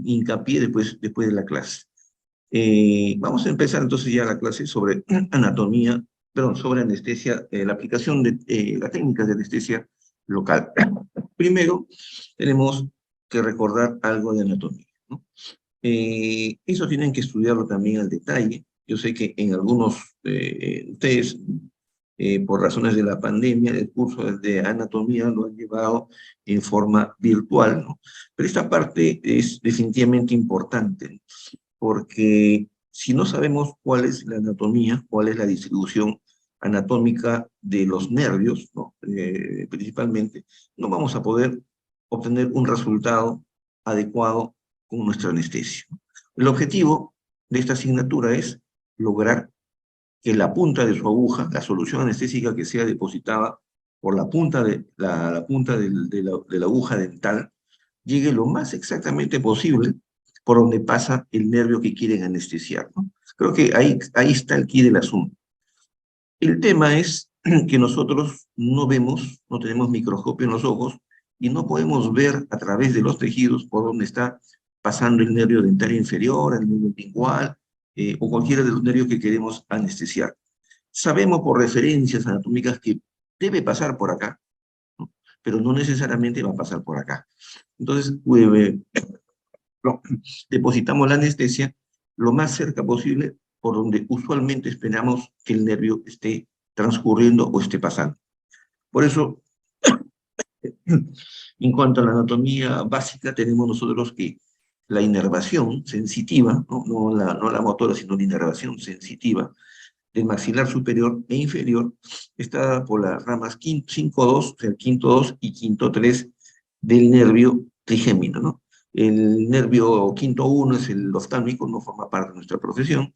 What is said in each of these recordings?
hincapié después de la clase. Vamos a empezar entonces ya la clase sobre anatomía, perdón, sobre anestesia, la aplicación de las técnicas de anestesia local. Primero, tenemos que recordar algo de anatomía, ¿no? Eso tienen que estudiarlo también al detalle. Yo sé que en algunos ustedes, por razones de la pandemia, el curso de anatomía lo han llevado en forma virtual, ¿no? Pero esta parte es definitivamente importante, ¿no? Porque si no sabemos cuál es la anatomía, cuál es la distribución anatómica de los nervios, ¿no? Principalmente, no vamos a poder obtener un resultado adecuado con nuestra anestesia. El objetivo de esta asignatura es lograr que la punta de su aguja, la solución anestésica que sea depositada por la punta la punta de la aguja dental, llegue lo más exactamente posible por donde pasa el nervio que quieren anestesiar, ¿no? Creo que ahí está el quid del asunto. El tema es que nosotros no vemos, no tenemos microscopio en los ojos y no podemos ver a través de los tejidos por donde está pasando el nervio dentario inferior, el nervio lingual, o cualquiera de los nervios que queremos anestesiar. Sabemos por referencias anatómicas que debe pasar por acá, ¿no? Pero no necesariamente va a pasar por acá. Entonces, no, depositamos la anestesia lo más cerca posible por donde usualmente esperamos que el nervio esté transcurriendo o esté pasando. Por eso, en cuanto a la anatomía básica, tenemos nosotros que la inervación sensitiva, no la motora, sino la inervación sensitiva del maxilar superior e inferior, está por las ramas 5.2, o sea, el quinto 2 y quinto 3 del nervio trigémino, ¿no? El nervio quinto 1 es el oftálmico, no forma parte de nuestra profesión.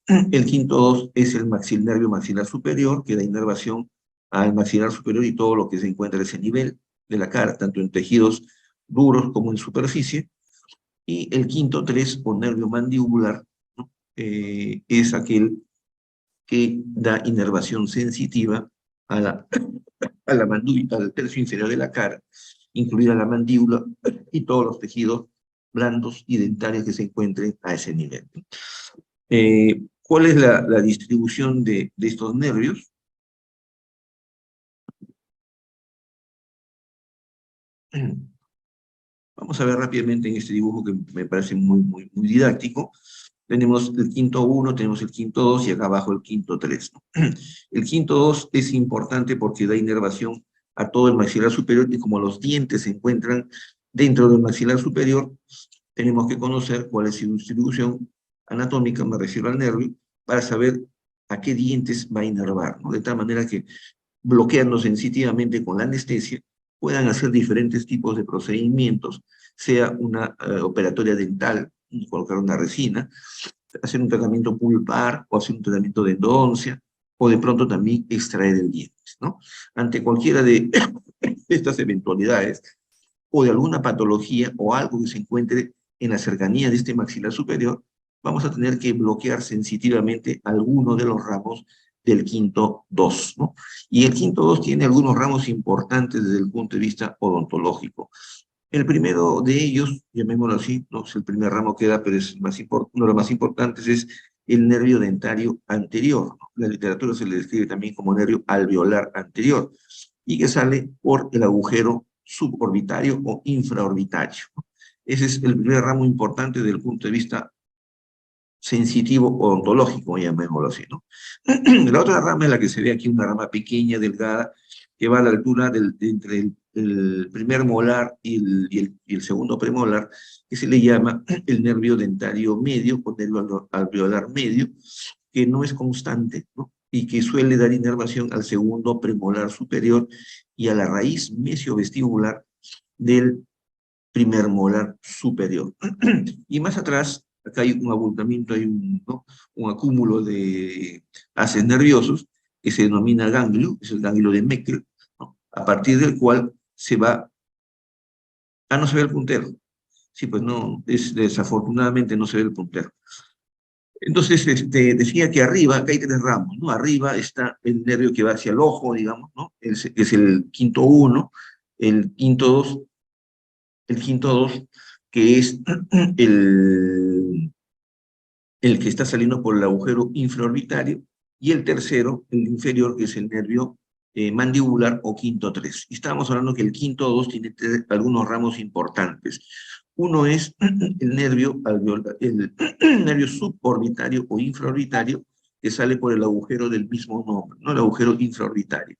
El quinto 2 es el nervio maxilar superior, que da inervación al maxilar superior y todo lo que se encuentra a ese nivel de la cara, tanto en tejidos duros como en superficie. Y el quinto 3, o nervio mandíbular, ¿no? Es aquel que da inervación sensitiva al tercio inferior de la cara, incluida la mandíbula y todos los tejidos blandos y dentarios que se encuentren a ese nivel. ¿Cuál es la distribución de estos nervios? Vamos a ver rápidamente en este dibujo que me parece muy didáctico. Tenemos el quinto 1, tenemos el quinto 2 y acá abajo el quinto 3, ¿no? El quinto 2 es importante porque da inervación a todo el maxilar superior y como los dientes se encuentran dentro del maxilar superior, tenemos que conocer cuál es su distribución anatómica, me refiero al nervio, para saber a qué dientes va a inervar, ¿no? De tal manera que bloqueando sensitivamente con la anestesia, puedan hacer diferentes tipos de procedimientos, sea una operatoria dental, colocar una resina, hacer un tratamiento pulpar o hacer un tratamiento de endodoncia, o de pronto también extraer el diente, ¿no? Ante cualquiera de estas eventualidades, o de alguna patología o algo que se encuentre en la cercanía de este maxilar superior, vamos a tener que bloquear sensitivamente alguno de los ramos del quinto 2, ¿no? Y el quinto 2 tiene algunos ramos importantes desde el punto de vista odontológico. El primero de ellos, llamémoslo así, no es el primer ramo que da, pero es uno de los más importantes, es el nervio dentario anterior, ¿no? La literatura se le describe también como nervio alveolar anterior, y que sale por el agujero suborbitario o infraorbitario, ¿no? Ese es el primer ramo importante desde el punto de vista sensitivo odontológico, llamémoslo así, ¿no? La otra rama es la que se ve aquí, una rama pequeña, delgada, que va a la altura entre el primer molar y el segundo premolar, que se le llama el nervio dentario medio o nervio alveolar medio, que no es constante, ¿no? Y que suele dar inervación al segundo premolar superior y a la raíz mesiovestibular del primer molar superior. Y más atrás, acá hay un abultamiento, hay ¿no? un acúmulo de haces nerviosos que se denomina ganglio, es el ganglio de Meckel, ¿no? A partir del cual se va... Ah, no se ve el puntero. Sí, pues no, desafortunadamente no se ve el puntero. Entonces, decía que arriba, acá hay tres ramos, ¿no? Arriba está el nervio que va hacia el ojo, digamos, ¿no? Es el quinto 1, el quinto 2, que es el, el que está saliendo por el agujero infraorbitario, y el tercero, el inferior, que es el nervio mandibular o quinto 3. Y estábamos hablando que el quinto 2 tiene algunos ramos importantes. Uno es el nervio alveolar, el nervio suborbitario o infraorbitario, que sale por el agujero del mismo nombre, ¿no? El agujero infraorbitario.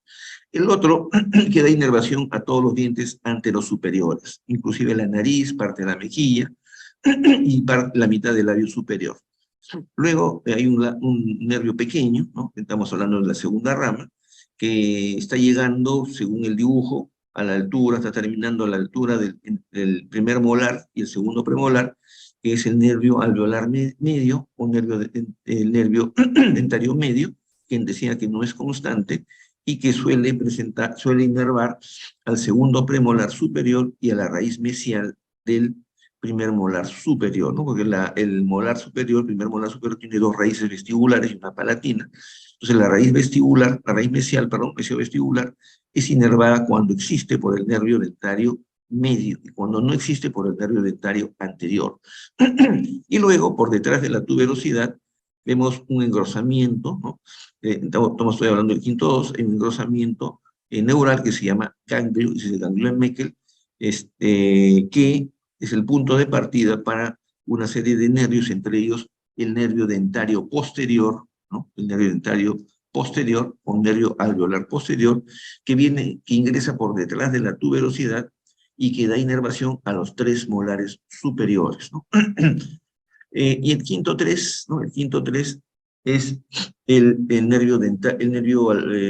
El otro que da inervación a todos los dientes anterosuperiores, inclusive la nariz, parte de la mejilla y la mitad del labio superior. Luego hay un nervio pequeño, ¿no? Estamos hablando de la segunda rama, que está llegando, según el dibujo, a la altura, está terminando a la altura del primer molar y el segundo premolar, que es el nervio alveolar medio, o el nervio dentario medio, quien decía que no es constante, y que suele inervar al segundo premolar superior y a la raíz mesial del primer molar superior, ¿no? Porque el molar superior, el primer molar superior, tiene dos raíces vestibulares y una palatina. Entonces la raíz vestibular, la raíz mesial, perdón, mesiovestibular, es inervada cuando existe por el nervio dentario medio y cuando no existe por el nervio dentario anterior. Y luego, por detrás de la tuberosidad, vemos un engrosamiento, ¿no? Estoy hablando del quinto 2, un engrosamiento neural que se llama ganglio, es el ganglio de Meckel, que es el punto de partida para una serie de nervios, entre ellos el nervio dentario posterior, ¿no? El nervio dentario posterior o nervio alveolar posterior, que ingresa por detrás de la tuberosidad y que da inervación a los tres molares superiores, ¿no? Y el quinto 3, ¿no? El quinto 3 es el nervio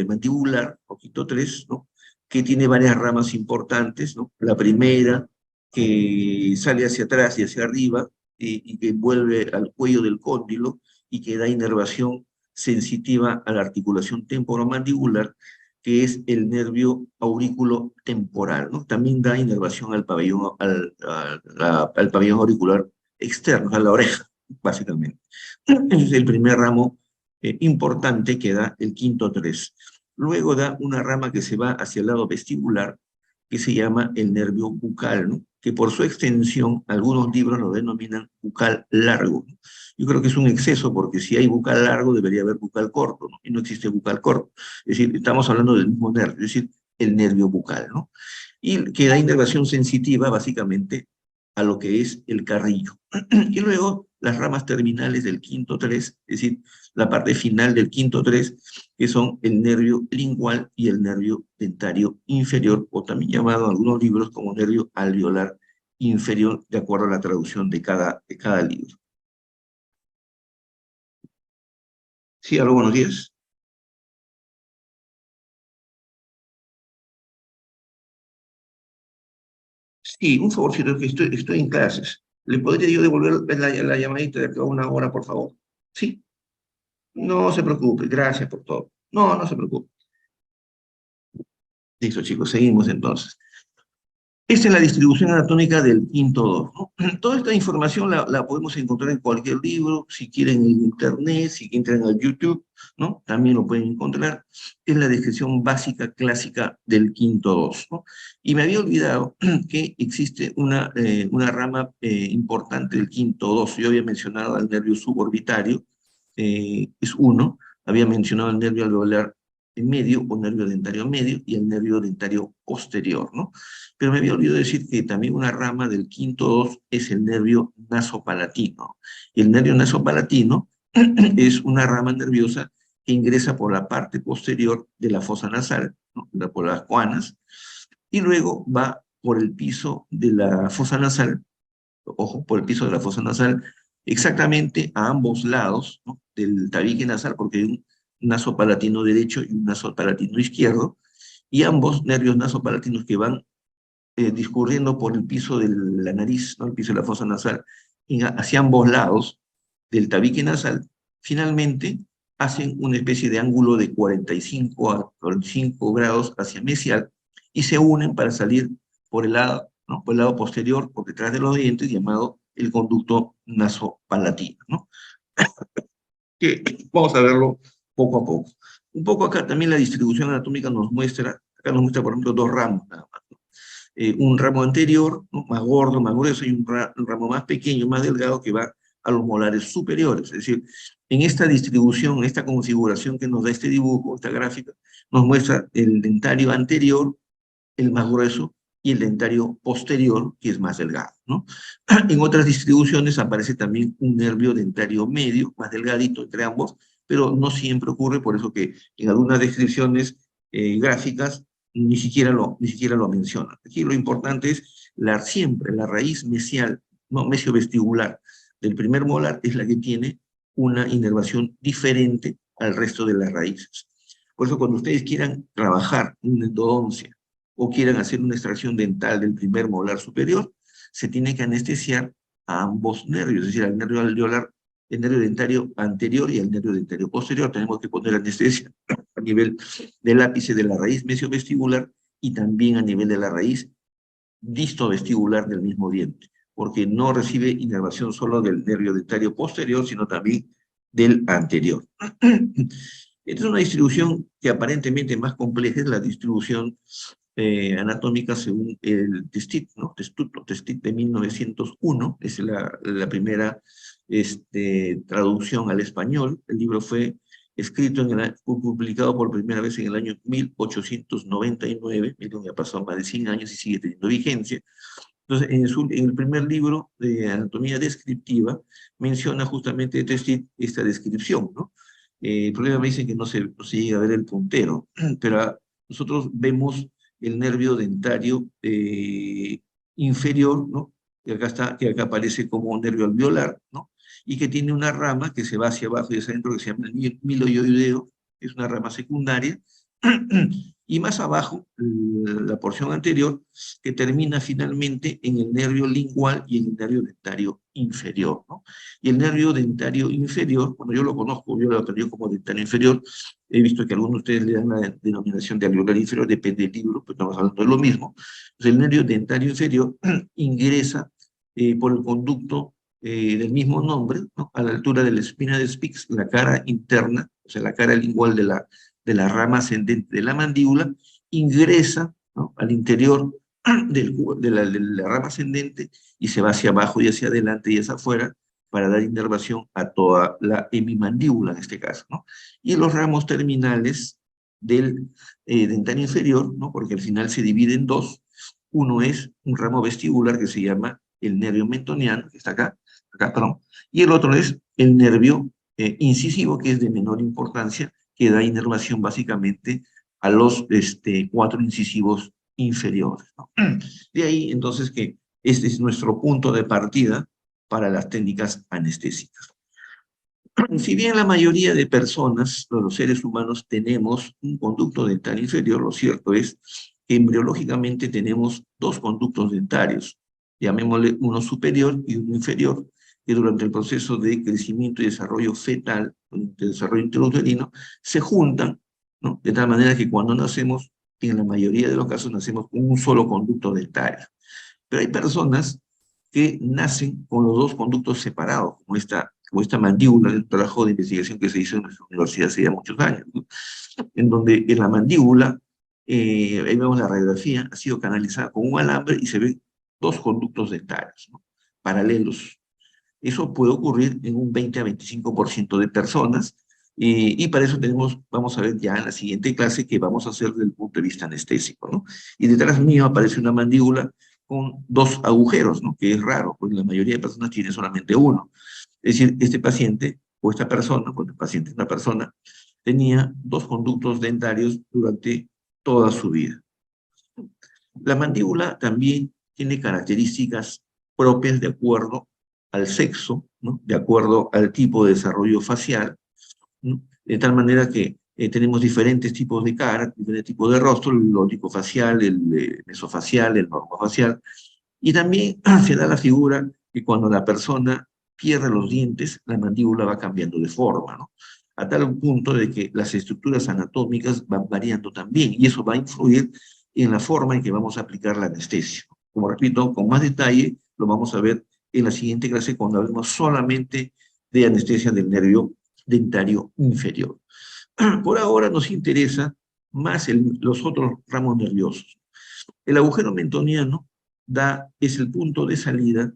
mandibular, o quinto 3, ¿no? Que tiene varias ramas importantes, ¿no? La primera, que sale hacia atrás y hacia arriba, y que vuelve al cuello del cóndilo, y que da inervación sensitiva a la articulación temporomandibular, que es el nervio aurículo temporal, ¿no? También da inervación al pabellón, al pabellón auricular externos a la oreja, básicamente. Ese es el primer ramo importante que da el quinto 3. Luego da una rama que se va hacia el lado vestibular, que se llama el nervio bucal, ¿no? Que por su extensión, algunos libros lo denominan bucal largo, ¿no? Yo creo que es un exceso, porque si hay bucal largo, debería haber bucal corto, ¿no? Y no existe bucal corto. Es decir, estamos hablando del mismo nervio, es decir, el nervio bucal, ¿no? Y que da inervación sensitiva, básicamente, a lo que es el carrillo. Y luego las ramas terminales del quinto 3, es decir, la parte final del quinto 3, que son el nervio lingual y el nervio dentario inferior, o también llamado en algunos libros como nervio alveolar inferior, de acuerdo a la traducción de cada libro. Sí, algo, buenos días. Sí, un favorcito, que estoy en clases. ¿Le podría yo devolver la llamadita de acá a una hora, por favor? Sí, no se preocupe, gracias por todo. No, no se preocupe. Listo, chicos, seguimos entonces. Esta es la distribución anatómica del quinto 2, ¿no? Toda esta información la podemos encontrar en cualquier libro, si quieren en internet, si entran al YouTube, ¿no? También lo pueden encontrar. Es la descripción básica, clásica del quinto 2, ¿no? Y me había olvidado que existe una rama importante del quinto 2. Yo había mencionado al nervio suborbitario, es uno. Había mencionado el nervio alveolar medio o nervio dentario medio y el nervio dentario posterior, ¿no? Pero me había olvidado decir que también una rama del quinto 2 es el nervio nasopalatino. Y el nervio nasopalatino es una rama nerviosa que ingresa por la parte posterior de la fosa nasal, ¿no? Por las cuanas, y luego va por el piso de la fosa nasal, ojo, por el piso de la fosa nasal, exactamente a ambos lados, ¿no? Del tabique nasal, porque hay un nasopalatino derecho y un nasopalatino izquierdo, y ambos nervios nasopalatinos que van discurriendo por el piso de la nariz, ¿no? El piso de la fosa nasal, y hacia ambos lados del tabique nasal, finalmente hacen una especie de ángulo de 45 a 45 grados hacia mesial y se unen para salir por el lado, ¿no? Por el lado posterior, por detrás de los dientes, llamado el conducto nasopalatino, ¿no? Que vamos a verlo poco a poco. Un poco acá también la distribución anatómica nos muestra, acá nos muestra por ejemplo dos ramos nada más, ¿no? un ramo anterior, ¿no?, más gordo, más grueso, y un ramo más pequeño, más delgado, que va a los molares superiores. Es decir, en esta distribución, en esta configuración que nos da este dibujo, esta gráfica, nos muestra el dentario anterior, el más grueso, y el dentario posterior, que es más delgado, ¿no? En otras distribuciones aparece también un nervio dentario medio, más delgadito entre ambos, pero no siempre ocurre, por eso que en algunas descripciones gráficas ni siquiera lo mencionan. Aquí lo importante es siempre la raíz mesial, no, mesiovestibular del primer molar es la que tiene una inervación diferente al resto de las raíces. Por eso cuando ustedes quieran trabajar una endodoncia o quieran hacer una extracción dental del primer molar superior, se tiene que anestesiar a ambos nervios, es decir, al nervio alveolar, el nervio dentario anterior y al nervio dentario posterior. Tenemos que poner anestesia a nivel del ápice de la raíz mesiovestibular y también a nivel de la raíz distovestibular del mismo diente, porque no recibe inervación solo del nervio dentario posterior, sino también del anterior. Esta es una distribución que aparentemente es más compleja, es la distribución anatómica según el Testit, ¿no? Testit de 1901, es la primera traducción al español. El libro fue escrito, fue publicado por primera vez en el año 1899, miren, ya pasado más de 100 años y sigue teniendo vigencia. Entonces, en el primer libro de anatomía descriptiva, menciona justamente esta descripción, ¿no? El problema me dicen que no se llega a ver el puntero, pero nosotros vemos el nervio dentario inferior, ¿no? Que acá aparece como nervio alveolar, ¿no? Y que tiene una rama que se va hacia abajo y hacia adentro, que se llama el miloioideo, que es una rama secundaria, y más abajo, la porción anterior, que termina finalmente en el nervio lingual y en el nervio dentario inferior, ¿no? Y el nervio dentario inferior, bueno, yo lo conozco, yo lo aprendí como dentario inferior, he visto que algunos de ustedes le dan la denominación de alveolar inferior, depende del libro, pero estamos hablando de lo mismo. Entonces, el nervio dentario inferior ingresa por el conducto del mismo nombre, ¿no?, a la altura de la espina de Spix, la cara interna, o sea, la cara lingual de la rama ascendente de la mandíbula, ingresa, ¿no?, al interior de la rama ascendente y se va hacia abajo y hacia adelante y hacia afuera para dar inervación a toda la hemimandíbula en este caso, ¿no? Y los ramos terminales del dentario inferior, ¿no?, porque al final se divide en dos. Uno es un ramo vestibular que se llama el nervio mentoniano, que está acá, perdón, y el otro es el nervio incisivo, que es de menor importancia, que da inervación básicamente a los 4 incisivos inferiores, ¿no? De ahí, entonces, que este es nuestro punto de partida para las técnicas anestésicas. Si bien la mayoría de personas, los seres humanos, tenemos un conducto dental inferior, lo cierto es que embriológicamente tenemos dos conductos dentarios, llamémosle uno superior y uno inferior, que durante el proceso de crecimiento y desarrollo fetal, de desarrollo intrauterino, se juntan, ¿no?, de tal manera que cuando nacemos, en la mayoría de los casos, nacemos con un solo conducto dentario. Pero hay personas que nacen con los dos conductos separados, como esta mandíbula, el trabajo de investigación que se hizo en nuestra universidad hace ya muchos años, ¿no?, en donde en la mandíbula, ahí vemos la radiografía, ha sido canalizada con un alambre y se ven dos conductos dentarios, ¿no?, paralelos. Eso puede ocurrir en un 20 a 25% de personas, y para eso vamos a ver ya en la siguiente clase que vamos a hacer desde el punto de vista anestésico, ¿no? Y detrás mío aparece una mandíbula con dos agujeros, ¿no?, que es raro, porque la mayoría de personas tienen solamente uno. Es decir, este paciente, o esta persona, porque el paciente es una persona, tenía dos conductos dentarios durante toda su vida. La mandíbula también tiene características propias de acuerdo al sexo, ¿no?, de acuerdo al tipo de desarrollo facial, ¿no?, de tal manera que tenemos diferentes tipos de cara, diferentes tipos de rostro, el oroticofacial, el mesofacial, el normofacial, y también se da la figura que cuando la persona pierde los dientes, la mandíbula va cambiando de forma, ¿no?, a tal punto de que las estructuras anatómicas van variando también, y eso va a influir en la forma en que vamos a aplicar la anestesia. Como repito, con más detalle lo vamos a ver en la siguiente clase cuando hablemos solamente de anestesia del nervio dentario inferior. Por ahora nos interesa más los otros ramos nerviosos. El agujero mentoniano es el punto de salida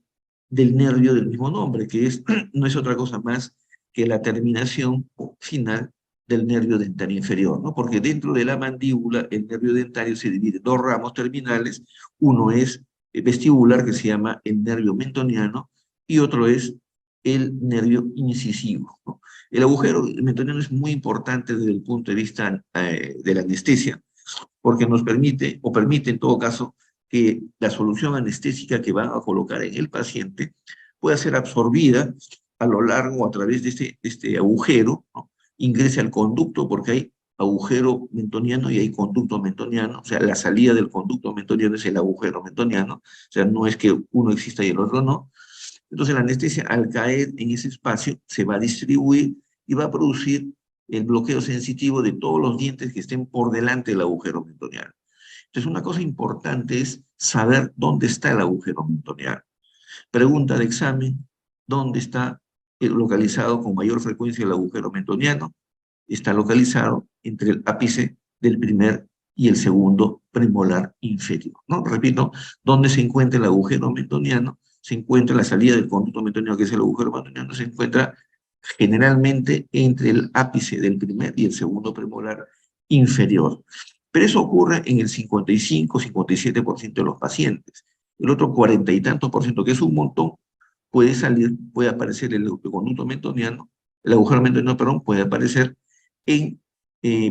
del nervio del mismo nombre, que no es otra cosa más que la terminación final del nervio dentario inferior, ¿no? Porque dentro de la mandíbula el nervio dentario se divide en dos ramos terminales, uno es vestibular, que se llama el nervio mentoniano, y otro es el nervio incisivo, ¿no? El agujero mentoniano es muy importante desde el punto de vista de la anestesia, porque nos permite, o permite en todo caso, que la solución anestésica que van a colocar en el paciente pueda ser absorbida a lo largo, a través de este agujero, ¿no? Ingrese al conducto, porque hay agujero mentoniano y hay conducto mentoniano, o sea, la salida del conducto mentoniano es el agujero mentoniano, o sea, no es que uno exista y el otro no. Entonces la anestesia, al caer en ese espacio, se va a distribuir y va a producir el bloqueo sensitivo de todos los dientes que estén por delante del agujero mentoniano. Entonces, una cosa importante es saber dónde está el agujero mentoniano. Pregunta de examen: ¿dónde está localizado con mayor frecuencia el agujero mentoniano? Está localizado entre el ápice del primer y el segundo premolar inferior, ¿no? Repito, ¿dónde se encuentra el agujero mentoniano? Se encuentra la salida del conducto mentoniano, que es el agujero mentoniano, se encuentra generalmente entre el ápice del primer y el segundo premolar inferior. Pero eso ocurre en el 55-57% de los pacientes. El otro 40 y tantos por ciento, que es un montón, puede aparecer el conducto mentoniano, el agujero mentoniano, perdón, puede aparecer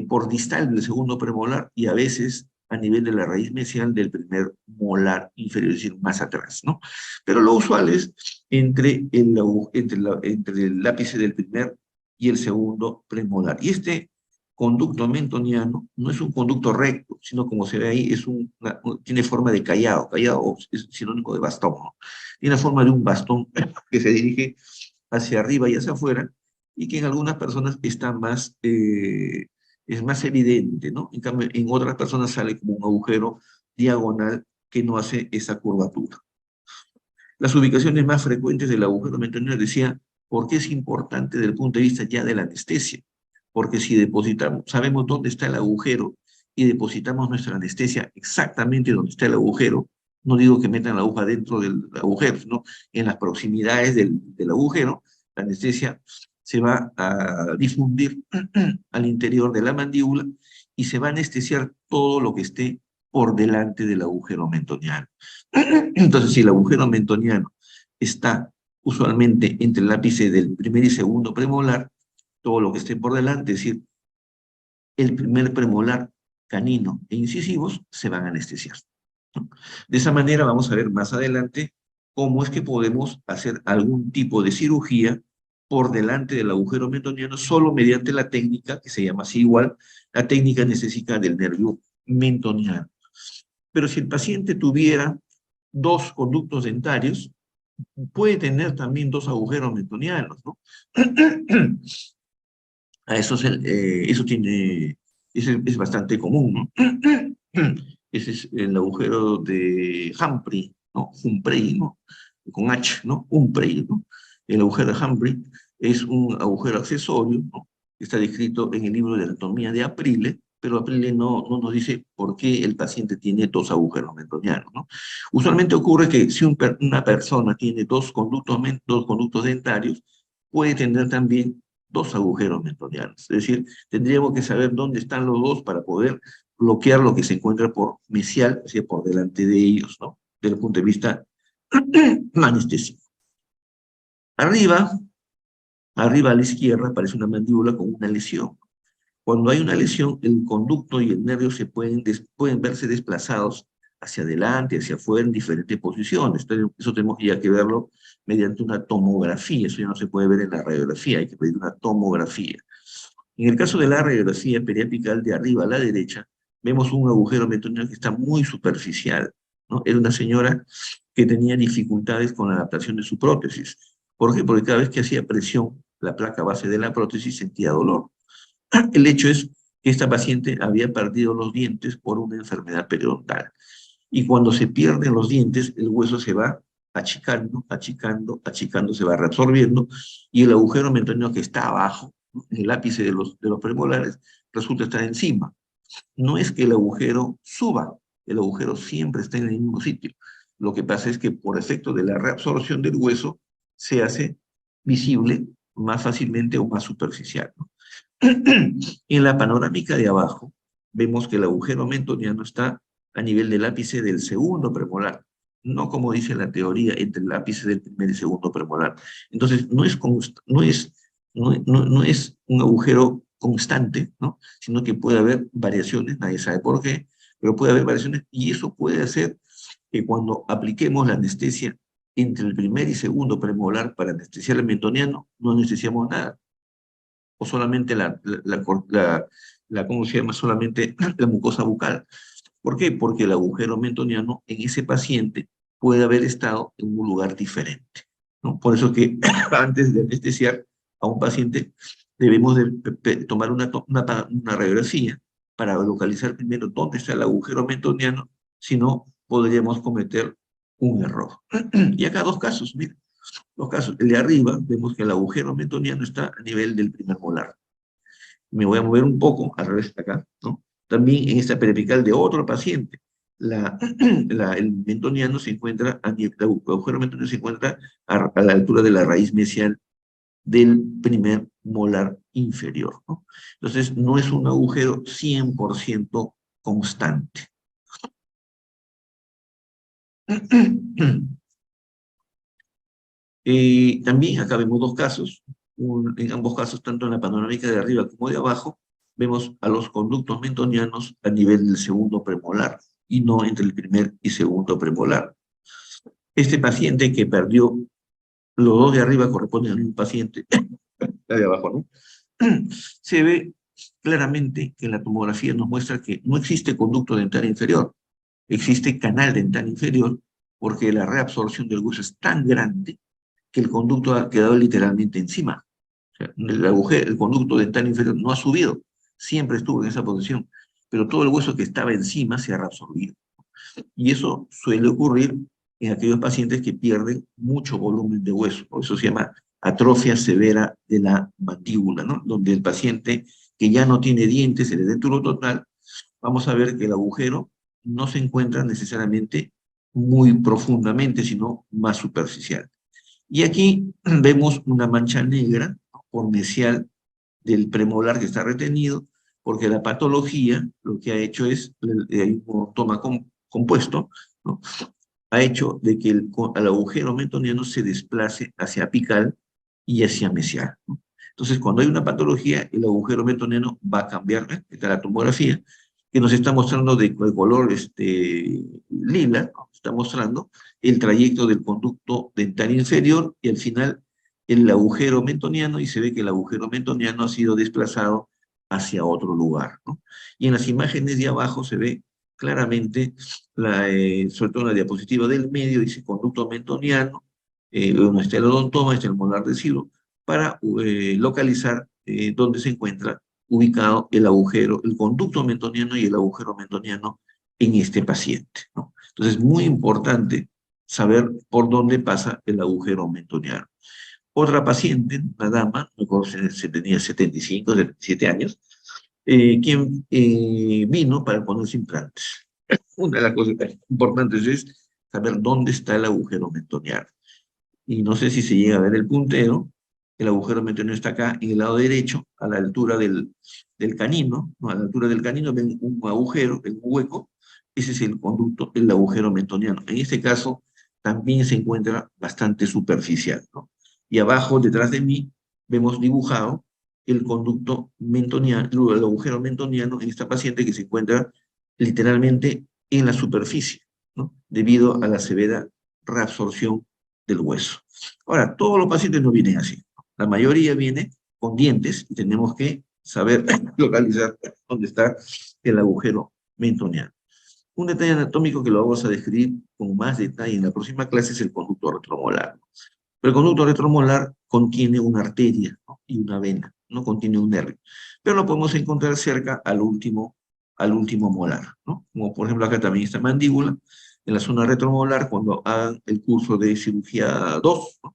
por distal del segundo premolar y a veces a nivel de la raíz mesial del primer molar inferior, es decir, más atrás, ¿no? Pero lo usual es entre el ápice del primer y el segundo premolar. Y este conducto mentoniano no es un conducto recto, sino, como se ve ahí, tiene forma de callado. Callado es sinónimo de bastón, ¿no? Tiene la forma de un bastón que se dirige hacia arriba y hacia afuera, y que en algunas personas es más evidente, ¿no? En cambio, en otras personas sale como un agujero diagonal que no hace esa curvatura. Las ubicaciones más frecuentes del agujero mentoniano, decía, ¿por qué es importante desde el punto de vista ya de la anestesia? Porque si depositamos, sabemos dónde está el agujero y depositamos nuestra anestesia exactamente donde está el agujero, no digo que metan la aguja dentro del agujero, sino en las proximidades del agujero, la anestesia se va a difundir al interior de la mandíbula y se va a anestesiar todo lo que esté por delante del agujero mentoniano. Entonces, si el agujero mentoniano está usualmente entre el ápice del primer y segundo premolar, todo lo que esté por delante, es decir, el primer premolar, canino e incisivos, se van a anestesiar, ¿no? De esa manera vamos a ver más adelante cómo es que podemos hacer algún tipo de cirugía por delante del agujero mentoniano solo mediante la técnica, que se llama así igual, la técnica necesita del nervio mentoniano. Pero si el paciente tuviera dos conductos dentarios, puede tener también dos agujeros mentonianos, ¿no? Eso es bastante común, ¿no? Ese es el agujero de Humphrey, ¿no? Humphrey, ¿no? Con H, ¿no? Humphrey, ¿no? El agujero de Humphrey es un agujero accesorio, ¿no? Está descrito en el libro de anatomía de Aprile, pero Aprile no nos dice por qué el paciente tiene dos agujeros mentonianos, ¿no? Usualmente ocurre que si una persona tiene dos conductos dentarios, puede tener también dos agujeros mentonianos. Es decir, tendríamos que saber dónde están los dos para poder bloquear lo que se encuentra por mesial, o sea, por delante de ellos, ¿no? Desde el punto de vista anestésico. Arriba, arriba a la izquierda, aparece una mandíbula con una lesión. Cuando hay una lesión, el conducto y el nervio pueden verse desplazados hacia adelante, hacia afuera, en diferentes posiciones. Entonces, eso tenemos ya que verlo mediante una tomografía. Eso ya no se puede ver en la radiografía, hay que pedir una tomografía. En el caso de la radiografía periapical, de arriba a la derecha, vemos un agujero mentoniano que está muy superficial, ¿no? Era una señora que tenía dificultades con la adaptación de su prótesis. ¿Por qué? Porque cada vez que hacía presión, la placa base de la prótesis sentía dolor. El hecho es que esta paciente había perdido los dientes por una enfermedad periodontal. Y cuando se pierden los dientes, el hueso se va achicando, achicando, achicando, se va reabsorbiendo, y el agujero mentoniano que está abajo, ¿no?, en el ápice de los premolares, resulta estar encima. No es que el agujero suba, el agujero siempre está en el mismo sitio. Lo que pasa es que por efecto de la reabsorción del hueso se hace visible más fácilmente o más superficial, ¿no? En la panorámica de abajo, vemos que el agujero mentoniano está a nivel del ápice del segundo premolar, no como dice la teoría, entre el ápice del primer y segundo premolar. Entonces, no es un agujero constante, ¿no? Sino que puede haber variaciones, nadie sabe por qué, pero puede haber variaciones, y eso puede hacer que cuando apliquemos la anestesia entre el primer y segundo premolar para anestesiar el mentoniano, no anestesiamos nada, o solamente ¿cómo se llama? Solamente la mucosa bucal. ¿Por qué? Porque el agujero mentoniano en ese paciente puede haber estado en un lugar diferente, ¿no? Por eso que antes de anestesiar a un paciente debemos de tomar una radiografía para localizar primero dónde está el agujero mentoniano, si no podríamos cometer un error. Y acá dos casos, miren, dos casos. El de arriba vemos que el agujero mentoniano está a nivel del primer molar. Me voy a mover un poco al revés de acá, ¿no? También en esta periapical de otro paciente, el mentoniano se encuentra, el agujero mentoniano se encuentra a la altura de la raíz mesial del primer molar inferior, ¿no? Entonces, no es un agujero 100% constante. También acá vemos dos casos, en ambos casos, tanto en la panorámica de arriba como de abajo, vemos a los conductos mentonianos a nivel del segundo premolar y no entre el primer y segundo premolar. Este paciente que perdió los dos de arriba corresponden a un paciente de abajo, ¿no? Se ve claramente que la tomografía nos muestra que no existe conducto dental inferior, existe canal dental inferior, porque la reabsorción del hueso es tan grande que el conducto ha quedado literalmente encima. O sea, el conducto dental inferior no ha subido, siempre estuvo en esa posición, pero todo el hueso que estaba encima se ha reabsorbido. Y eso suele ocurrir en aquellos pacientes que pierden mucho volumen de hueso. Por eso se llama atrofia severa de la mandíbula, ¿no? Donde el paciente que ya no tiene dientes, el edéntulo total, vamos a ver que el agujero no se encuentra necesariamente muy profundamente, sino más superficial. Y aquí vemos una mancha negra por mesial del premolar que está retenido, porque la patología lo que ha hecho es, el toma compuesto, ¿no? Ha hecho de que el agujero mentoniano se desplace hacia apical y hacia mesial, ¿no? Entonces, cuando hay una patología, el agujero mentoniano va a cambiar. Esta es la tomografía, que nos está mostrando de color lila, ¿no? Está mostrando el trayecto del conducto dental inferior y al final el agujero mentoniano, y se ve que el agujero mentoniano ha sido desplazado hacia otro lugar, ¿no? Y en las imágenes de abajo se ve claramente, sobre todo en la diapositiva del medio, dice conducto mentoniano, donde está el odontoma, está el molar deciduo, para localizar dónde se encuentra ubicado el agujero, el conducto mentoniano y el agujero mentoniano en este paciente, ¿no? Entonces, es muy importante saber por dónde pasa el agujero mentoniano. Otra paciente, una dama, no recuerdo si tenía 75, 77 años, quien vino para ponerse implantes. Una de las cosas importantes es saber dónde está el agujero mentoniano. Y no sé si se llega a ver el puntero, el agujero mentoniano está acá en el lado derecho, a la altura del canino, ¿no? A la altura del canino ven un agujero, un hueco, ese es el conducto, el agujero mentoniano. En este caso también se encuentra bastante superficial, ¿no? Y abajo, detrás de mí, vemos dibujado el conducto mentoniano, el agujero mentoniano en esta paciente que se encuentra literalmente en la superficie, ¿no? Debido a la severa reabsorción del hueso. Ahora, todos los pacientes no vienen así. La mayoría viene con dientes y tenemos que saber localizar dónde está el agujero mentoniano. Un detalle anatómico que lo vamos a describir con más detalle en la próxima clase es el conducto retromolar. Pero el conducto retromolar contiene una arteria, ¿no? Y una vena, no contiene un nervio. Pero lo podemos encontrar cerca al último molar, ¿no? Como por ejemplo acá también está mandíbula, en la zona retromolar, cuando hagan el curso de cirugía 2, ¿no?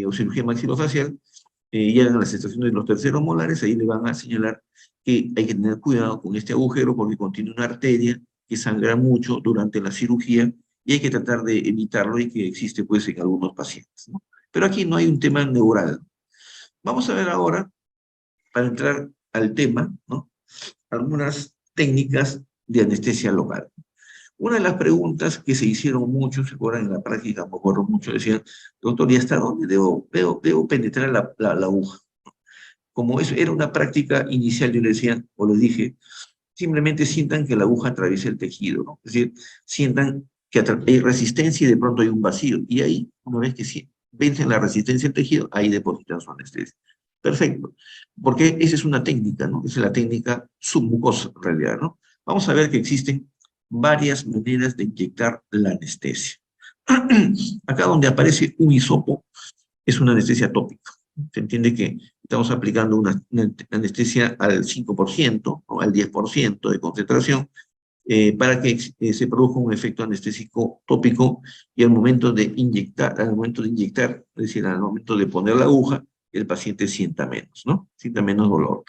O cirugía maxilofacial, llegan a las estaciones de los terceros molares, ahí le van a señalar que hay que tener cuidado con este agujero porque contiene una arteria que sangra mucho durante la cirugía y hay que tratar de evitarlo y que existe pues en algunos pacientes, ¿no? Pero aquí no hay un tema neural. Vamos a ver ahora, para entrar al tema, ¿no? Algunas técnicas de anestesia local. Una de las preguntas que se hicieron muchos, se acuerdan en la práctica, me acuerdo mucho, decían, doctor, ¿y hasta dónde debo penetrar la aguja? Como eso era una práctica inicial, yo le decía, o les dije, simplemente sientan que la aguja atraviesa el tejido, ¿no? Es decir, sientan que hay resistencia y de pronto hay un vacío. Y ahí, una vez que vencen la resistencia del tejido, ahí depositan su anestesia. Perfecto. Porque esa es una técnica, ¿no? Esa es la técnica submucosa, en realidad, ¿no? Vamos a ver que existen varias maneras de inyectar la anestesia. Acá donde aparece un hisopo es una anestesia tópica. Se entiende que estamos aplicando una anestesia al 5% o al 10% de concentración para que se produzca un efecto anestésico tópico y al momento de inyectar, es decir, al momento de poner la aguja, el paciente sienta menos, ¿no? Sienta menos dolor.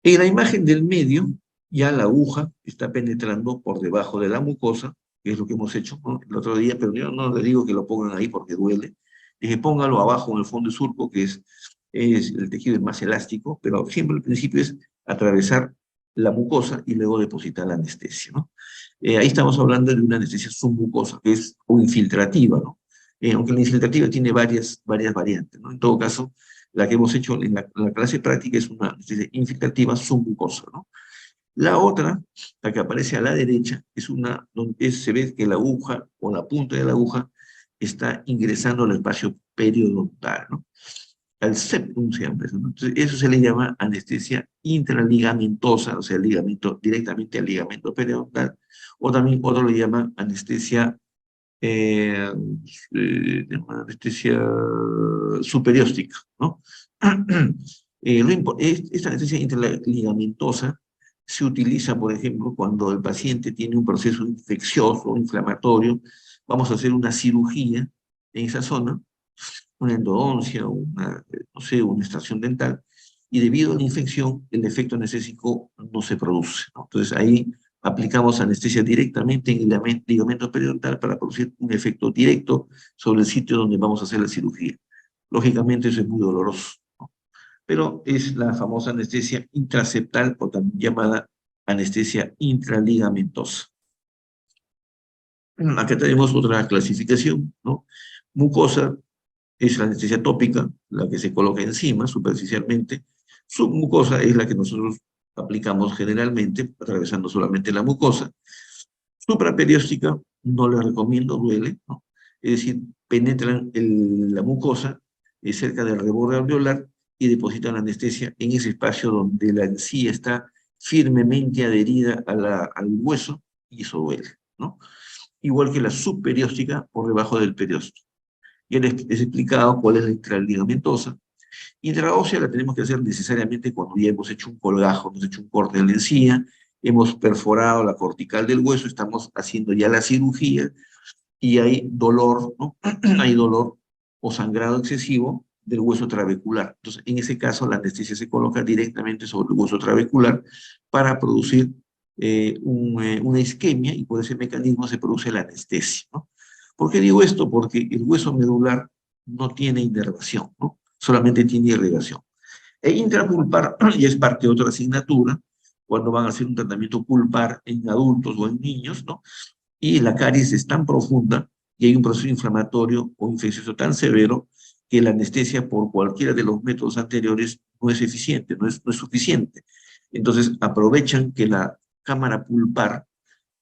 En la imagen del medio, ya la aguja está penetrando por debajo de la mucosa, que es lo que hemos hecho, ¿no?, el otro día, pero yo no le digo que lo pongan ahí porque duele. Dije, póngalo abajo en el fondo del surco, que es el tejido más elástico, pero siempre el principio es atravesar la mucosa y luego depositar la anestesia, ¿no? Ahí estamos hablando de una anestesia submucosa, que es o infiltrativa, ¿no? Aunque la infiltrativa tiene varias variantes, ¿no? En todo caso, la que hemos hecho en la clase práctica es una anestesia infiltrativa submucosa, ¿no? La otra, la que aparece a la derecha, es una donde se ve que la aguja o la punta de la aguja está ingresando al espacio periodontal, ¿no? Al septum se llama eso, ¿no? Entonces, eso se le llama anestesia intraligamentosa, o sea, ligamento, directamente al ligamento periodontal, o también otro le llama anestesia, eh, anestesia superióstica, ¿no? Esta anestesia interligamentosa se utiliza, por ejemplo, cuando el paciente tiene un proceso infeccioso, inflamatorio, vamos a hacer una cirugía en esa zona, una endodoncia, no sé, una extracción dental, y debido a la infección, el efecto anestésico no se produce, ¿no? Entonces ahí aplicamos anestesia directamente en el ligamento periodontal para producir un efecto directo sobre el sitio donde vamos a hacer la cirugía. Lógicamente eso es muy doloroso, ¿no? Pero es la famosa anestesia intraseptal o también llamada anestesia intraligamentosa. Acá tenemos otra clasificación, ¿no? Mucosa es la anestesia tópica, la que se coloca encima superficialmente. Submucosa es la que nosotros aplicamos generalmente, atravesando solamente la mucosa. Supraperióstica no les recomiendo, duele, ¿no? Es decir, penetran la mucosa cerca del reborde alveolar y depositan la anestesia en ese espacio donde la encía está firmemente adherida al hueso y eso duele, ¿no? Igual que la subperióstica por debajo del periósteo. Ya les he explicado cuál es la intraligamentosa. Intraósea la tenemos que hacer necesariamente cuando ya hemos hecho un colgajo, hemos hecho un corte de la encía, hemos perforado la cortical del hueso, estamos haciendo ya la cirugía y hay dolor, ¿no? Hay dolor o sangrado excesivo del hueso trabecular. Entonces, en ese caso, la anestesia se coloca directamente sobre el hueso trabecular para producir una isquemia y por ese mecanismo se produce la anestesia, ¿no? ¿Por qué digo esto? Porque el hueso medular no tiene inervación, ¿no? Solamente tiene irrigación. E intrapulpar ya es parte de otra asignatura, cuando van a hacer un tratamiento pulpar en adultos o en niños, ¿no? Y la caries es tan profunda y hay un proceso inflamatorio o infeccioso tan severo que la anestesia por cualquiera de los métodos anteriores no es eficiente, no es suficiente. Entonces aprovechan que la cámara pulpar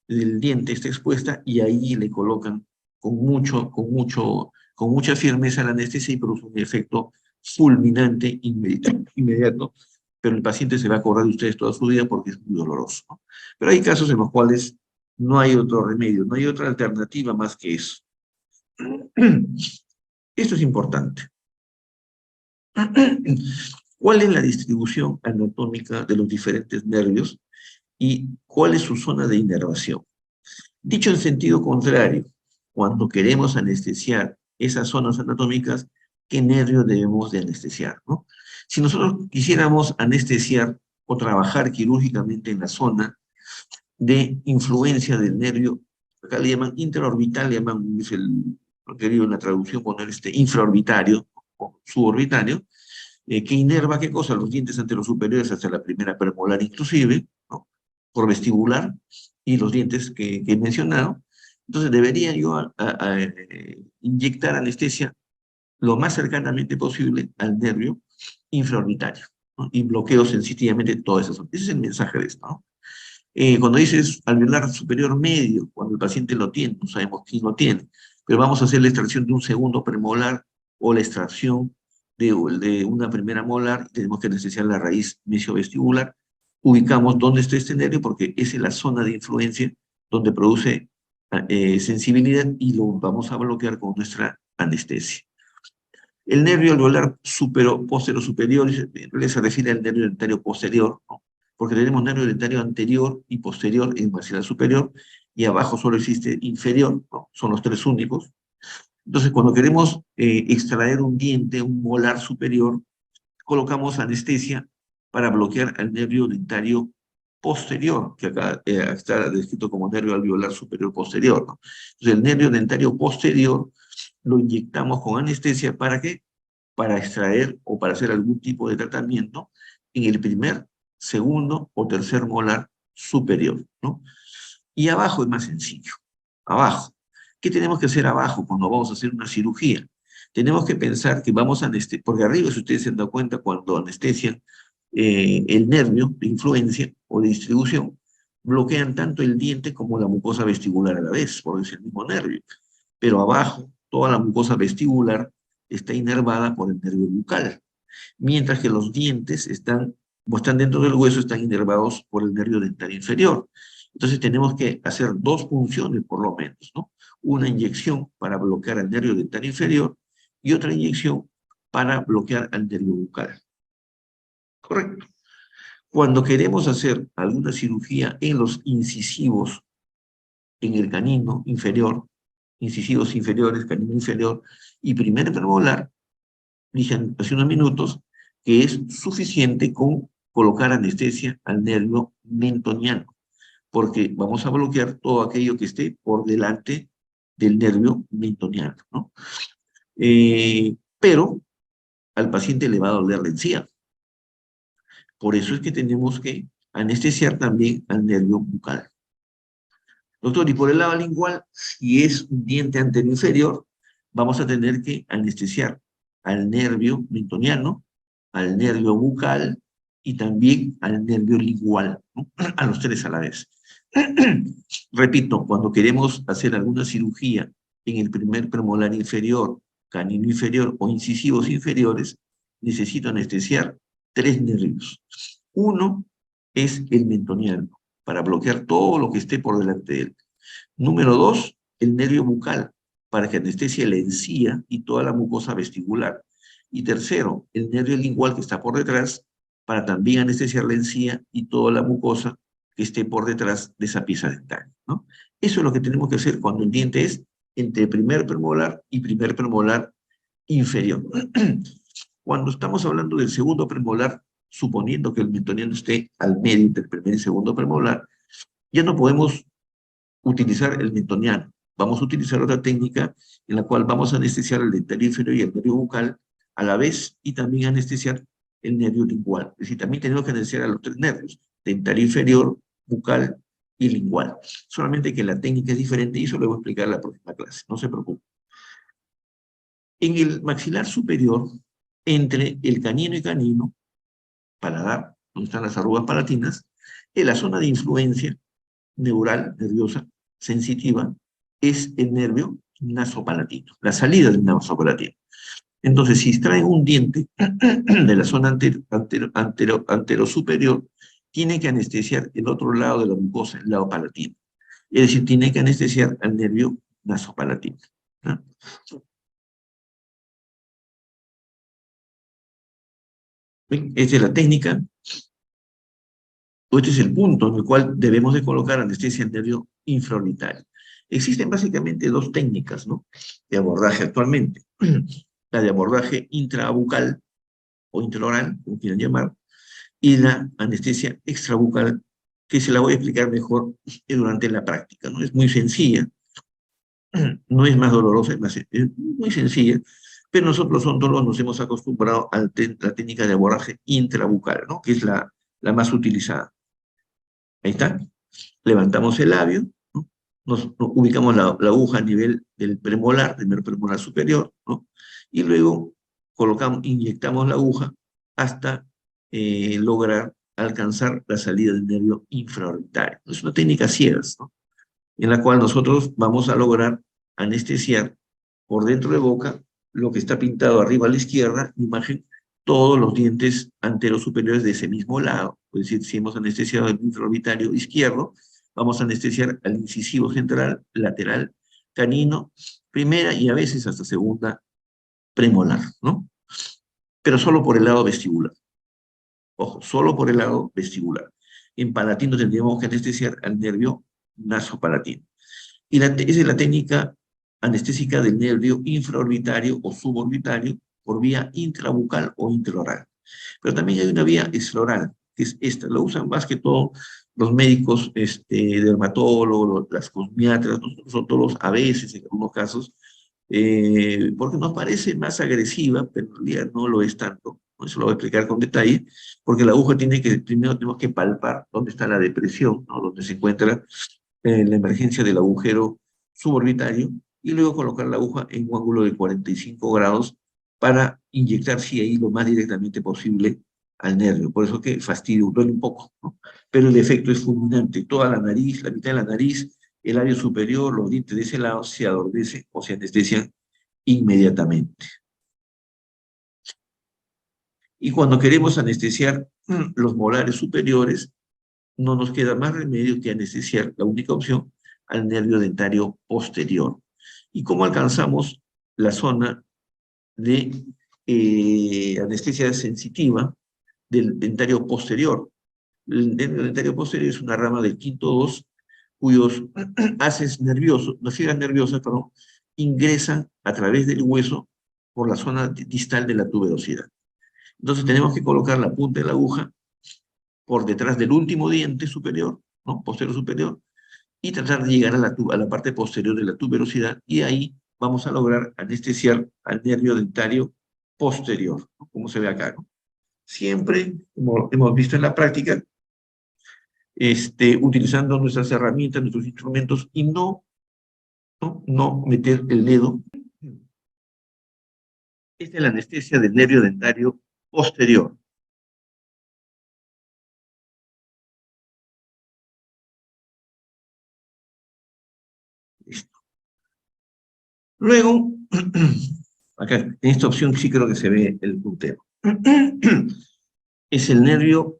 del diente está expuesta y ahí le colocan con mucha firmeza la anestesia y produce un efecto fulminante inmediato, pero el paciente se va a acordar de ustedes toda su vida porque es muy doloroso, ¿no? Pero hay casos en los cuales no hay otro remedio, no hay otra alternativa más que eso. Esto es importante. ¿Cuál es la distribución anatómica de los diferentes nervios y cuál es su zona de inervación? Dicho en sentido contrario, cuando queremos anestesiar esas zonas anatómicas, ¿qué nervio debemos de anestesiar, ¿no? Si nosotros quisiéramos anestesiar o trabajar quirúrgicamente en la zona de influencia del nervio, acá le llaman intraorbital, le llaman, es lo que digo en la traducción, poner infraorbitario o suborbitario, que inerva, ¿qué cosa? Los dientes anterosuperiores hasta la primera premolar inclusive, ¿no? Por vestibular, y los dientes que he mencionado. Entonces debería yo inyectar anestesia lo más cercanamente posible al nervio infraorbitario, ¿no? Y bloqueo sensitivamente todas esas zonas. Ese es el mensaje de esto, ¿no? Cuando dices alveolar superior medio, cuando el paciente lo tiene, no sabemos quién lo tiene, pero vamos a hacer la extracción de un segundo premolar o la extracción de una primera molar, tenemos que anestesiar la raíz mesiovestibular, ubicamos dónde está este nervio porque esa es la zona de influencia donde produce sensibilidad y lo vamos a bloquear con nuestra anestesia. El nervio alveolar posterior superior, en realidad se refiere al nervio dentario posterior, ¿no? Porque tenemos nervio dentario anterior y posterior en maxilar superior, y abajo solo existe inferior, ¿no? Son los tres únicos. Entonces, cuando queremos extraer un diente, un molar superior, colocamos anestesia para bloquear el nervio dentario posterior, que acá está descrito como nervio alveolar superior posterior, ¿no? Entonces, el nervio dentario posterior lo inyectamos con anestesia, ¿para qué? Para extraer o para hacer algún tipo de tratamiento en el primer, segundo o tercer molar superior, ¿no? Y abajo es más sencillo. Abajo. ¿Qué tenemos que hacer abajo cuando vamos a hacer una cirugía? Tenemos que pensar que vamos a anestesiar, porque arriba, si ustedes se han dado cuenta, cuando anestesian el nervio de influencia o de distribución, bloquean tanto el diente como la mucosa vestibular a la vez, porque es el mismo nervio. Pero abajo, toda la mucosa vestibular está inervada por el nervio bucal, mientras que los dientes están, como están dentro del hueso, están inervados por el nervio dentario inferior. Entonces tenemos que hacer dos funciones por lo menos, ¿no? Una inyección para bloquear el nervio dentario inferior y otra inyección para bloquear al nervio bucal. Correcto. Cuando queremos hacer alguna cirugía en los incisivos, en el canino inferior, incisivos inferiores, canino inferior y primer premolar, dije hace unos minutos, que es suficiente con colocar anestesia al nervio mentoniano, porque vamos a bloquear todo aquello que esté por delante del nervio mentoniano, ¿no? Pero al paciente le va a doler la encía. Por eso es que tenemos que anestesiar también al nervio bucal. Doctor, y por el lado lingual, si es un diente anterior inferior, vamos a tener que anestesiar al nervio mentoniano, al nervio bucal y también al nervio lingual, ¿no? A los tres a la vez. Repito, cuando queremos hacer alguna cirugía en el primer premolar inferior, canino inferior o incisivos inferiores, necesito anestesiar tres nervios. Uno es el mentoniano, para bloquear todo lo que esté por delante de él. Número dos, el nervio bucal, para que anestesie la encía y toda la mucosa vestibular. Y tercero, el nervio lingual que está por detrás, para también anestesiar la encía y toda la mucosa que esté por detrás de esa pieza dental, ¿no? Eso es lo que tenemos que hacer cuando el diente es entre primer premolar y primer premolar inferior. Cuando estamos hablando del segundo premolar, suponiendo que el mentoniano esté al medio entre el primer y segundo premolar, ya no podemos utilizar el mentoniano. Vamos a utilizar otra técnica en la cual vamos a anestesiar el dentario inferior y el nervio bucal a la vez y también anestesiar el nervio lingual. Es decir, también tenemos que anestesiar a los tres nervios, dentario inferior, bucal y lingual. Solamente que la técnica es diferente y eso lo voy a explicar en la próxima clase, no se preocupe. En el maxilar superior, entre el canino y canino, paladar, donde están las arrugas palatinas, en la zona de influencia neural, nerviosa, sensitiva, es el nervio nasopalatino, la salida del nasopalatino. Entonces, si extraen un diente de la zona antero superior, tiene que anestesiar el otro lado de la mucosa, el lado palatino. Es decir, tiene que anestesiar al nervio nasopalatino, ¿no? ¿Ven? Esta es la técnica. Este es el punto en el cual debemos de colocar anestesia en nervio infraorbitario. Existen básicamente dos técnicas, ¿no?, de abordaje actualmente. La de abordaje intrabucal o intraoral, como quieran llamar, y la anestesia extrabucal que se la voy a explicar mejor durante la práctica, ¿no? Es muy sencilla, no es más dolorosa, es muy sencilla, pero nosotros los odontólogos nos hemos acostumbrado a la técnica de abordaje intrabucal, ¿no? Que es la más utilizada. Ahí está. Levantamos el labio, ¿no? Nos ubicamos la aguja a nivel del premolar, primer premolar superior, ¿no? Y luego inyectamos la aguja hasta lograr alcanzar la salida del nervio infraorbitario. Es una técnica ciegas, ¿no? En la cual nosotros vamos a lograr anestesiar por dentro de boca lo que está pintado arriba a la izquierda, imagen, todos los dientes anteros superiores de ese mismo lado. Es decir, si hemos anestesiado el infraorbitario izquierdo, vamos a anestesiar al incisivo central, lateral, canino, primera y a veces hasta segunda premolar, ¿no? Pero solo por el lado vestibular. Ojo, solo por el lado vestibular. En palatino tendríamos que anestesiar al nervio nasopalatino. Y esa es la técnica anestésica del nervio infraorbitario o suborbitario por vía intrabucal o intraoral. Pero también hay una vía extraoral, que es esta. La usan más que todo los médicos dermatólogos, las cosmiatras, nosotros todos a veces, en algunos casos, porque nos parece más agresiva, pero en realidad no lo es tanto. Eso lo voy a explicar con detalle, porque la aguja primero tenemos que palpar dónde está la depresión, ¿no? Donde se encuentra la emergencia del agujero suborbitario, y luego colocar la aguja en un ángulo de 45 grados para inyectar, sí, ahí lo más directamente posible al nervio. Por eso que fastidio, duele un poco, ¿no? Pero el efecto es fulminante. Toda la nariz, la mitad de la nariz, el labio superior, los dientes de ese lado se adormecen o se anestesian inmediatamente. Y cuando queremos anestesiar los molares superiores, no nos queda más remedio que anestesiar, la única opción, al nervio dentario posterior. ¿Y cómo alcanzamos la zona de anestesia sensitiva del dentario posterior? El nervio dentario posterior es una rama del quinto 2 cuyos haces nerviosos, las fibras nerviosas, perdón, ingresan a través del hueso por la zona distal de la tuberosidad. Entonces tenemos que colocar la punta de la aguja por detrás del último diente superior, ¿no? Posterior superior, y tratar de llegar a la parte posterior de la tuberosidad, y ahí vamos a lograr anestesiar al nervio dentario posterior, ¿no? Como se ve acá, ¿no? Siempre, como hemos visto en la práctica, utilizando nuestras herramientas, nuestros instrumentos, y no meter el dedo. Esta es la anestesia del nervio dentario posterior. Listo. Luego, acá en esta opción sí creo que se ve el puntero. Es el nervio,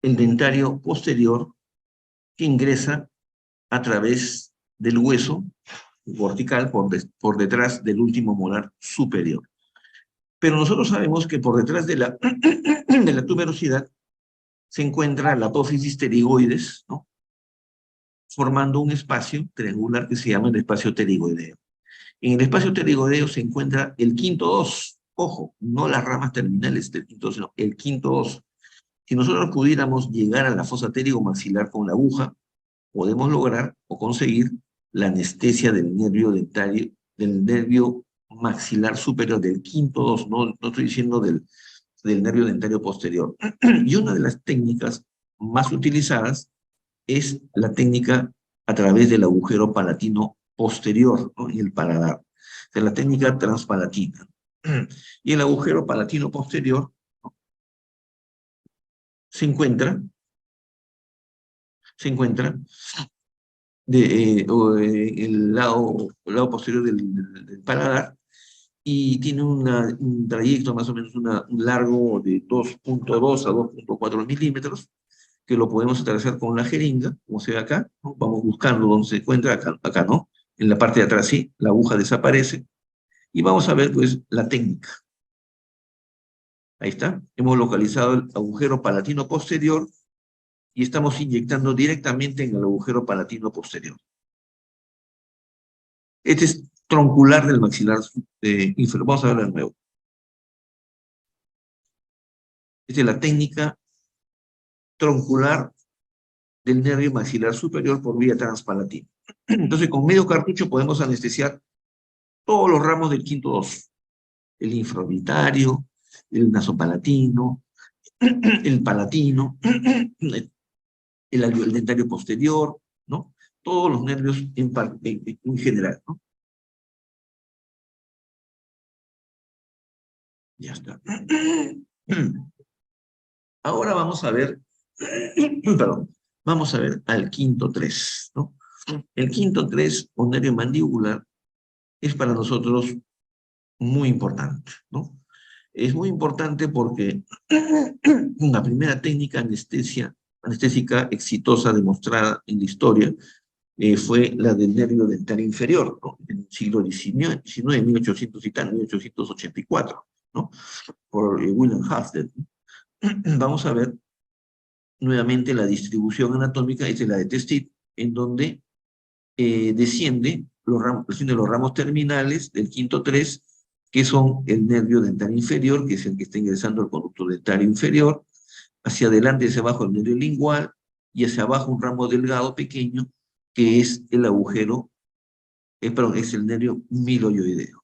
el dentario posterior, que ingresa a través del hueso vertical por detrás del último molar superior. Pero nosotros sabemos que por detrás de de la tuberosidad se encuentra la apófisis pterigoides, ¿no? Formando un espacio triangular que se llama el espacio pterigoideo. En el espacio pterigoideo se encuentra el quinto 2, ojo, no las ramas terminales del quinto 2, sino el quinto 2. Si nosotros pudiéramos llegar a la fosa pterigomaxilar con la aguja, podemos lograr o conseguir la anestesia del nervio dentario, del nervio maxilar superior, del quinto 2, no estoy diciendo del nervio dentario posterior. Y una de las técnicas más utilizadas es la técnica a través del agujero palatino posterior, ¿no? En el paladar, de la técnica transpalatina. Y el agujero palatino posterior, ¿no? se encuentra, se encuentra el lado posterior del paladar, y tiene un trayecto más o menos un largo de 2.2 a 2.4 milímetros, que lo podemos atravesar con la jeringa, como se ve acá, ¿no? Vamos buscando donde se encuentra, acá, ¿no? En la parte de atrás sí, la aguja desaparece, y vamos a ver pues la técnica. Ahí está, hemos localizado el agujero palatino posterior y estamos inyectando directamente en el agujero palatino posterior. Este es troncular del maxilar inferior. Vamos a verlo de nuevo. Esta es la técnica troncular del nervio maxilar superior por vía transpalatina. Entonces, con medio cartucho podemos anestesiar todos los ramos del quinto 2, el infraorbitario, el nasopalatino, el palatino, el dentario posterior, ¿no? Todos los nervios en general, ¿no? Ya está. Ahora vamos a ver, perdón, vamos a ver al quinto 3, ¿no? El quinto 3, o nervio mandibular, es para nosotros muy importante, ¿no? Es muy importante porque una primera técnica anestésica exitosa demostrada en la historia fue la del nervio dentario inferior, ¿no? En el siglo XIX, 1800 y tal, 1884, ¿no? Por William Halsted. Vamos a ver nuevamente la distribución anatómica, esta es la de Testit, en donde desciende los ramos terminales del quinto 3, que son el nervio dentario inferior, que es el que está ingresando al conducto dentario inferior, hacia adelante y hacia abajo el nervio lingual, y hacia abajo un ramo delgado pequeño, que es el agujero, perdón, es el nervio miloioideo.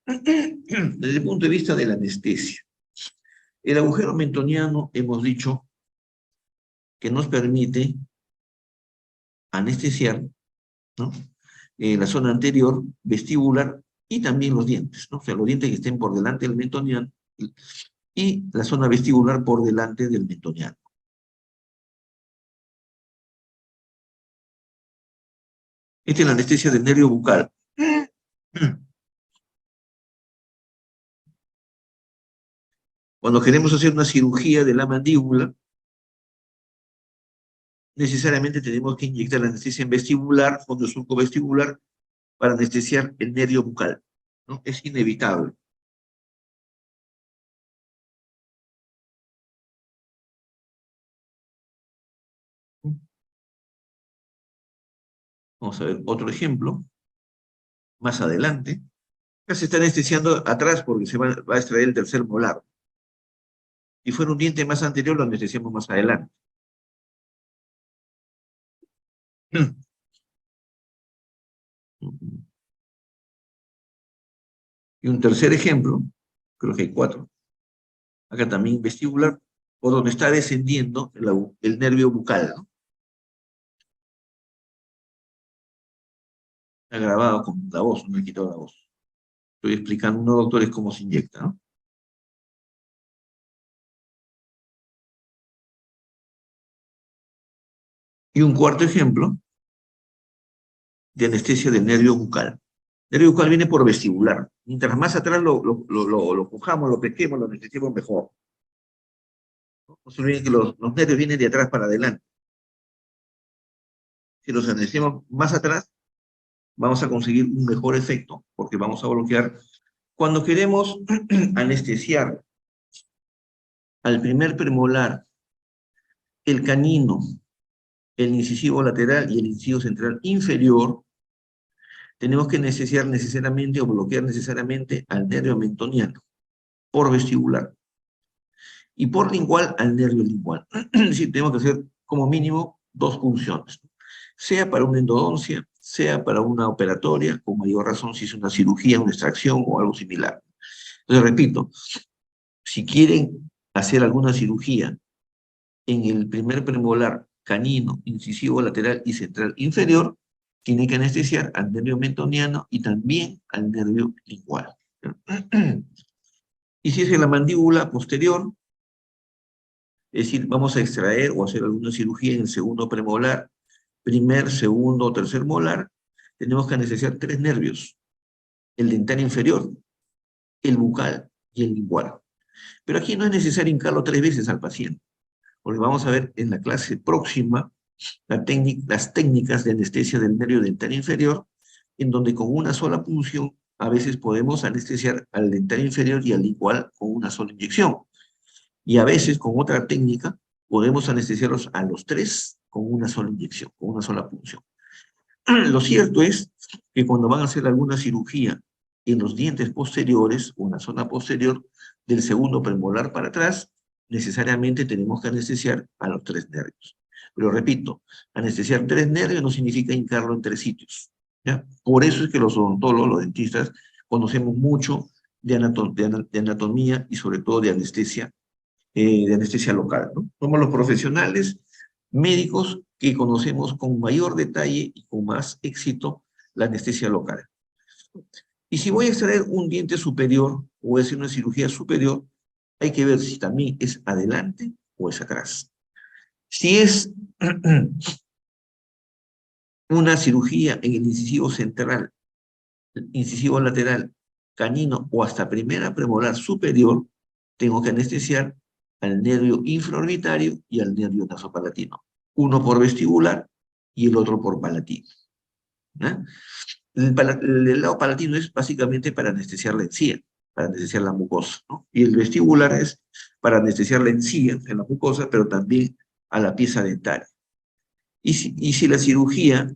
Desde el punto de vista de la anestesia, el agujero mentoniano hemos dicho que nos permite anestesiar, ¿no? La zona anterior, vestibular, y también los dientes, ¿no? O sea, los dientes que estén por delante del mentoniano y la zona vestibular por delante del mentoniano. Esta es la anestesia del nervio bucal. Cuando queremos hacer una cirugía de la mandíbula, necesariamente tenemos que inyectar la anestesia en vestibular, fondo surco vestibular, para anestesiar el nervio bucal, ¿no? Es inevitable. Vamos a ver otro ejemplo, más adelante. Ya se está anestesiando atrás porque va a extraer el tercer molar. Si fuera un diente más anterior, lo anestesiamos más adelante. Y un tercer ejemplo, creo que hay 4, acá también vestibular, por donde está descendiendo el nervio bucal, ¿no? Está grabado con la voz, no he quitado la voz. Estoy explicando, no, doctores, cómo se inyecta, ¿no? Y un cuarto ejemplo de anestesia del nervio bucal. El nervio bucal viene por vestibular. Mientras más atrás lo pujamos, lo pesquemos, lo anestesiamos mejor. No se olviden que los nervios vienen de atrás para adelante. Si los anestesiamos más atrás, vamos a conseguir un mejor efecto, porque vamos a bloquear. Cuando queremos anestesiar al primer premolar, el canino, el incisivo lateral y el incisivo central inferior, tenemos que anestesiar necesariamente o bloquear necesariamente al nervio mentoniano por vestibular y por lingual al nervio lingual. Es decir, tenemos que hacer como mínimo 2 punciones, sea para una endodoncia, sea para una operatoria, con mayor razón si es una cirugía, una extracción o algo similar. Entonces, repito, si quieren hacer alguna cirugía en el primer premolar canino, incisivo lateral y central inferior, tienen que anestesiar al nervio mentoniano y también al nervio lingual. Y si es en la mandíbula posterior, es decir, vamos a extraer o hacer alguna cirugía en el segundo premolar, primer, segundo o tercer molar, tenemos que anestesiar 3 nervios, el dentario inferior, el bucal y el lingual. Pero aquí no es necesario hincarlo 3 veces al paciente, porque vamos a ver en la clase próxima las técnicas de anestesia del nervio dentario inferior, en donde con una sola punción a veces podemos anestesiar al dentario inferior y al lingual con una sola inyección. Y a veces con otra técnica podemos anestesiarlos a los 3 con una sola inyección, con una sola punción. Lo cierto es que cuando van a hacer alguna cirugía en los dientes posteriores, o en la zona posterior del segundo premolar para atrás, necesariamente tenemos que anestesiar a los 3 nervios. Pero repito, anestesiar 3 nervios no significa hincarlo en 3 sitios, ¿ya? Por eso es que los odontólogos, los dentistas, conocemos mucho de anatomía y sobre todo de anestesia local, ¿no? Somos los profesionales médicos que conocemos con mayor detalle y con más éxito la anestesia local. Y si voy a extraer un diente superior o voy a hacer una cirugía superior, hay que ver si también es adelante o es atrás. Si es una cirugía en el incisivo central, incisivo lateral, canino o hasta primera premolar superior, tengo que anestesiar al nervio infraorbitario y al nervio nasopalatino. Uno por vestibular y el otro por palatino. ¿Eh? El lado palatino es básicamente para anestesiar la encía, para anestesiar la mucosa, ¿no? Y el vestibular es para anestesiar la encía, en la mucosa, pero también a la pieza dentaria. Y si la cirugía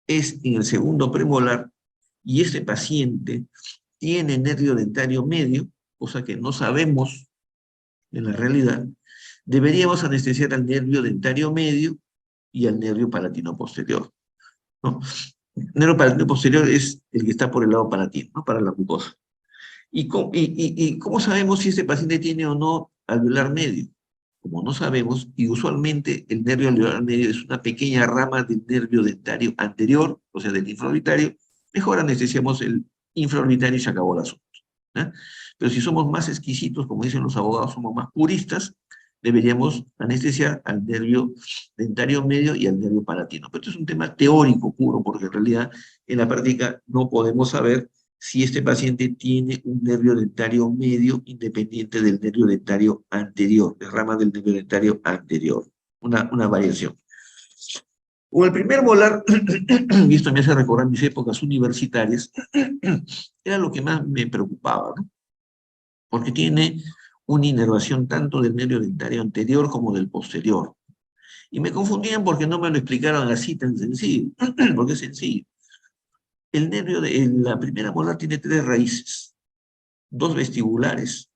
es en el segundo premolar y este paciente tiene nervio dentario medio, cosa que no sabemos en la realidad, deberíamos anestesiar al nervio dentario medio y al nervio palatino posterior, ¿no? El nervio palatino posterior es el que está por el lado palatino, ¿no? Para la mucosa. ¿Y cómo sabemos si este paciente tiene o no alveolar medio? Como no sabemos, y usualmente el nervio alveolar medio es una pequeña rama del nervio dentario anterior, o sea, del infraorbitario, mejor anestesiamos el infraorbitario y se acabó el asunto, ¿eh? Pero si somos más exquisitos, como dicen los abogados, somos más puristas, deberíamos anestesiar al nervio dentario medio y al nervio palatino. Pero esto es un tema teórico puro, porque en realidad en la práctica no podemos saber si este paciente tiene un nervio dentario medio independiente del nervio dentario anterior, de rama del nervio dentario anterior, una variación. O el primer molar, y esto me hace recordar mis épocas universitarias, era lo que más me preocupaba, ¿no? Porque tiene una inervación tanto del nervio dentario anterior como del posterior. Y me confundían porque no me lo explicaron así tan sencillo, porque es sencillo. El nervio de la primera molar tiene 3 raíces, 2 vestibulares,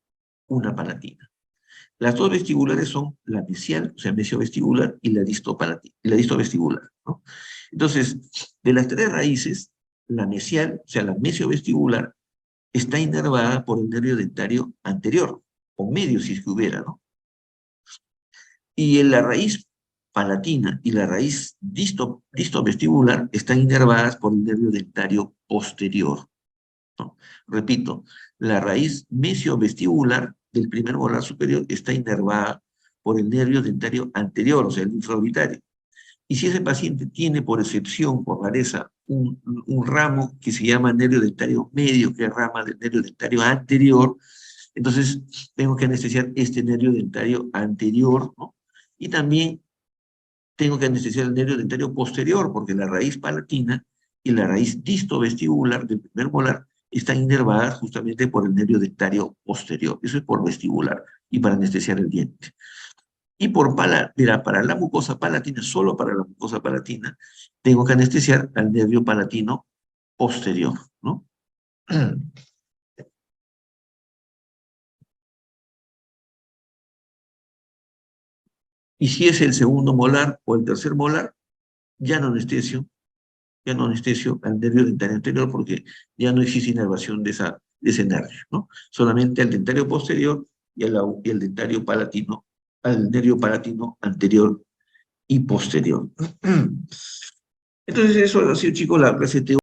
una palatina. Las 2 vestibulares son la mesial, o sea, mesiovestibular, y la distovestibular, ¿no? Entonces, de las 3 raíces, la mesial, o sea, la mesiovestibular, está inervada por el nervio dentario anterior, o medio si es que hubiera, ¿no? Y en la raíz palatina y la raíz distovestibular están inervadas por el nervio dentario posterior, ¿no? Repito, la raíz mesiovestibular del primer molar superior está inervada por el nervio dentario anterior, o sea, el infraorbitario. Y si ese paciente tiene por excepción, por rareza, un ramo que se llama nervio dentario medio, que es rama del nervio dentario anterior, entonces tengo que anestesiar este nervio dentario anterior, ¿no? Y también tengo que anestesiar el nervio dentario posterior, porque la raíz palatina y la raíz distovestibular del primer molar están inervadas justamente por el nervio dentario posterior. Eso es por vestibular y para anestesiar el diente. Y para la mucosa palatina, solo para la mucosa palatina, tengo que anestesiar al nervio palatino posterior, ¿no? Y si es el segundo molar o el tercer molar, ya no anestesio al nervio dentario anterior porque ya no existe inervación de ese nervio, ¿no? Solamente al dentario posterior y el dentario palatino, al nervio palatino anterior y posterior. Entonces eso ha sido, chicos, la clase teórica.